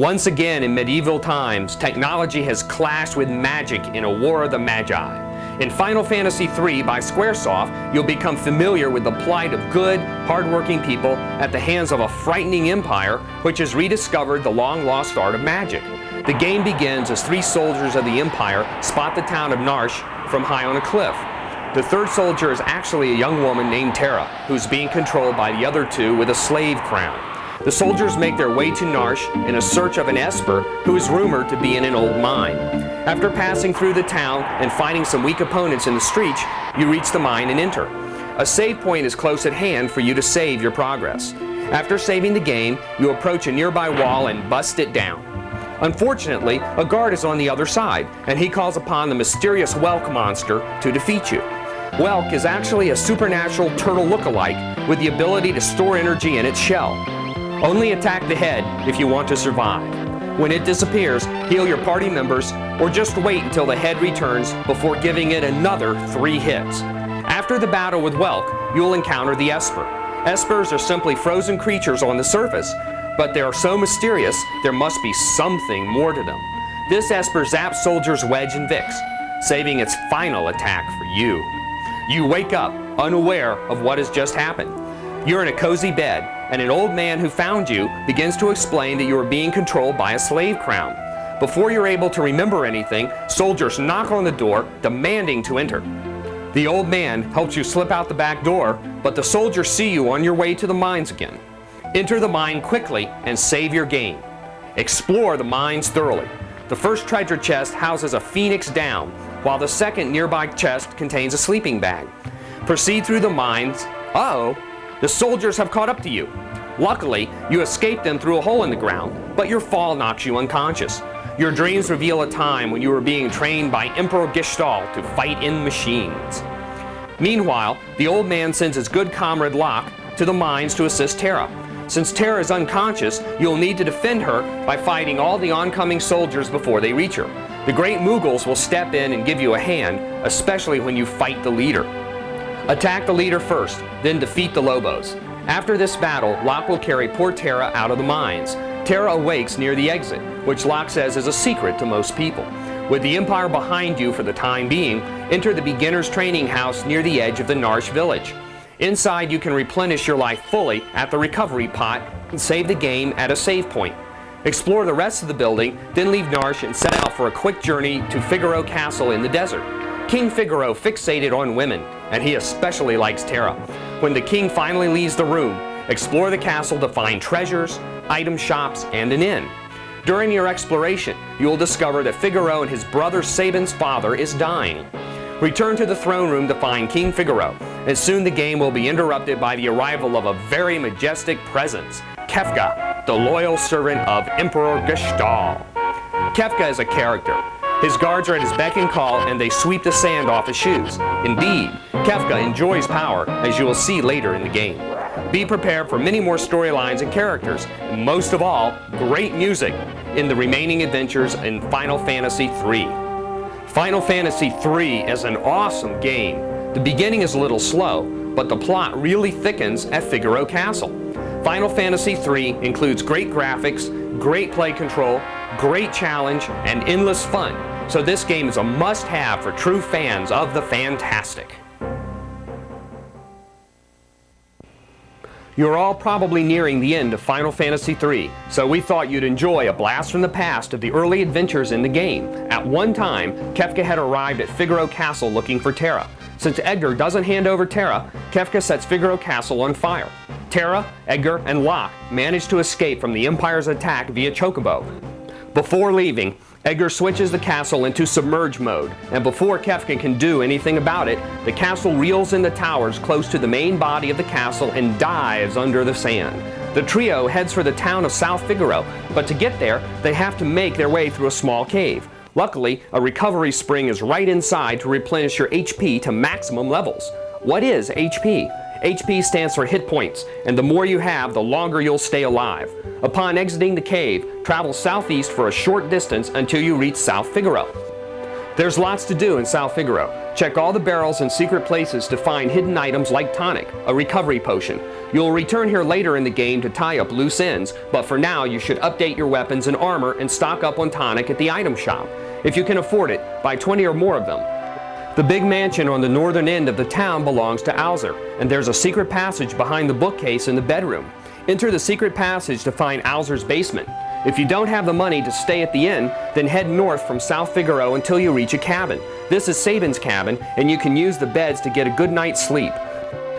Once again in medieval times, technology has clashed with magic in a War of the Magi. In Final Fantasy III by Squaresoft, you'll become familiar with the plight of good, hardworking people at the hands of a frightening empire which has rediscovered the long-lost art of magic. The game begins as 3 soldiers of the Empire spot the town of Narsh from high on a cliff. The third soldier is actually a young woman named Terra, who's being controlled by the other 2 with a slave crown. The soldiers make their way to Narsh in a search of an Esper who is rumored to be in an old mine. After passing through the town and fighting some weak opponents in the streets, you reach the mine and enter. A save point is close at hand for you to save your progress. After saving the game, you approach a nearby wall and bust it down. Unfortunately, a guard is on the other side, and he calls upon the mysterious Whelk monster to defeat you. Whelk is actually a supernatural turtle look-alike with the ability to store energy in its shell. Only attack the head if you want to survive. When it disappears, heal your party members, or just wait until the head returns before giving it another 3 hits. After the battle with Whelk, you'll encounter the Esper. Espers are simply frozen creatures on the surface, but they are so mysterious there must be something more to them. This Esper zaps soldiers Wedge and Vix, saving its final attack for you. You wake up, unaware of what has just happened. You're in a cozy bed, and an old man who found you begins to explain that you are being controlled by a slave crown. Before you're able to remember anything, soldiers knock on the door, demanding to enter. The old man helps you slip out the back door, but the soldiers see you on your way to the mines again. Enter the mine quickly and save your game. Explore the mines thoroughly. The first treasure chest houses a phoenix down, while the second nearby chest contains a sleeping bag. Proceed through the mines. Uh-oh, the soldiers have caught up to you. Luckily, you escape them through a hole in the ground, but your fall knocks you unconscious. Your dreams reveal a time when you were being trained by Emperor Gestalt to fight in machines. Meanwhile, the old man sends his good comrade Locke to the mines to assist Terra. Since Terra is unconscious, you'll need to defend her by fighting all the oncoming soldiers before they reach her. The great Moogles will step in and give you a hand, especially when you fight the leader. Attack the leader first, then defeat the Lobos. After this battle, Locke will carry poor Terra out of the mines. Terra awakes near the exit, which Locke says is a secret to most people. With the Empire behind you for the time being, enter the beginner's training house near the edge of the Narsh village. Inside, you can replenish your life fully at the recovery pot and save the game at a save point. Explore the rest of the building, then leave Narsh and set out for a quick journey to Figaro Castle in the desert. King Figaro fixated on women, and he especially likes Terra. When the king finally leaves the room, explore the castle to find treasures, item shops, and an inn. During your exploration, you will discover that Figaro and his brother Sabin's father is dying. Return to the throne room to find King Figaro, and soon the game will be interrupted by the arrival of a very majestic presence, Kefka, the loyal servant of Emperor Gestalt. Kefka is a character. His guards are at his beck and call, and they sweep the sand off his shoes. Indeed, Kefka enjoys power, as you will see later in the game. Be prepared for many more storylines and characters, and most of all, great music in the remaining adventures in Final Fantasy III. Final Fantasy III is an awesome game. The beginning is a little slow, but the plot really thickens at Figaro Castle. Final Fantasy III includes great graphics, great play control, great challenge, and endless fun. So this game is a must-have for true fans of the fantastic. You're all probably nearing the end of Final Fantasy III, so we thought you'd enjoy a blast from the past of the early adventures in the game. At one time, Kefka had arrived at Figaro Castle looking for Terra. Since Edgar doesn't hand over Terra, Kefka sets Figaro Castle on fire. Terra, Edgar, and Locke manage to escape from the Empire's attack via Chocobo. Before leaving, Edgar switches the castle into submerge mode, and before Kefka can do anything about it, the castle reels in the towers close to the main body of the castle and dives under the sand. The trio heads for the town of South Figaro, but to get there, they have to make their way through a small cave. Luckily, a recovery spring is right inside to replenish your HP to maximum levels. What is HP? HP stands for hit points, and the more you have, the longer you'll stay alive. Upon exiting the cave, travel southeast for a short distance until you reach South Figaro. There's lots to do in South Figaro. Check all the barrels and secret places to find hidden items like tonic, a recovery potion. You'll return here later in the game to tie up loose ends, but for now you should update your weapons and armor and stock up on tonic at the item shop. If you can afford it, buy 20 or more of them. The big mansion on the northern end of the town belongs to Alzer, and there's a secret passage behind the bookcase in the bedroom. Enter the secret passage to find Alzer's basement. If you don't have the money to stay at the inn, then head north from South Figaro until you reach a cabin. This is Sabin's cabin, and you can use the beds to get a good night's sleep.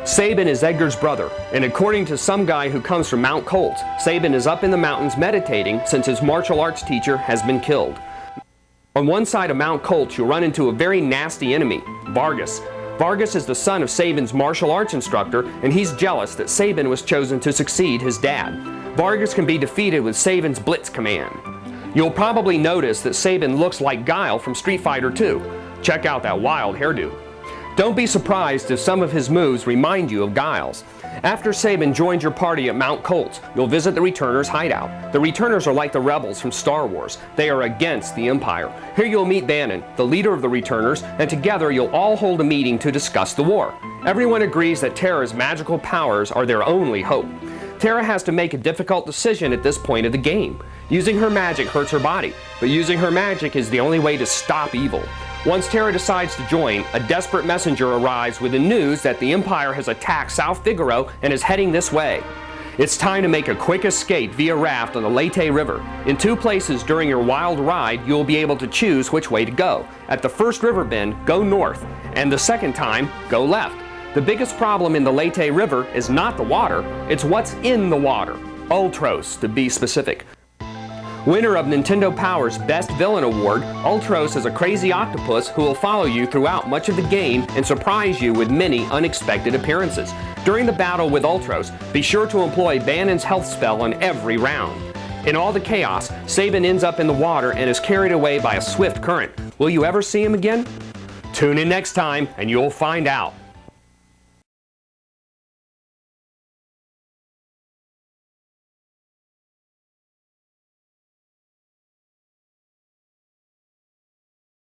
Sabin is Edgar's brother, and according to some guy who comes from Mount Colts, Sabin is up in the mountains meditating since his martial arts teacher has been killed. On one side of Mount Colts, you'll run into a very nasty enemy, Vargas. Vargas is the son of Sabin's martial arts instructor, and he's jealous that Sabin was chosen to succeed his dad. Vargas can be defeated with Sabin's Blitz command. You'll probably notice that Sabin looks like Guile from Street Fighter 2. Check out that wild hairdo. Don't be surprised if some of his moves remind you of Guile's. After Sabin joins your party at Mount Colts, you'll visit the Returners Hideout. The Returners are like the rebels from Star Wars. They are against the Empire. Here you'll meet Bannon, the leader of the Returners, and together you'll all hold a meeting to discuss the war. Everyone agrees that Terra's magical powers are their only hope. Terra has to make a difficult decision at this point of the game. Using her magic hurts her body, but using her magic is the only way to stop evil. Once Terra decides to join, a desperate messenger arrives with the news that the Empire has attacked South Figaro and is heading this way. It's time to make a quick escape via raft on the Leyte River. In 2 places during your wild ride, you'll be able to choose which way to go. At the first river bend, go north, and the second time, go left. The biggest problem in the Leyte River is not the water, it's what's in the water. Ultros, to be specific. Winner of Nintendo Power's Best Villain Award, Ultros is a crazy octopus who will follow you throughout much of the game and surprise you with many unexpected appearances. During the battle with Ultros, be sure to employ Bannon's health spell on every round. In all the chaos, Sabin ends up in the water and is carried away by a swift current. Will you ever see him again? Tune in next time and you'll find out.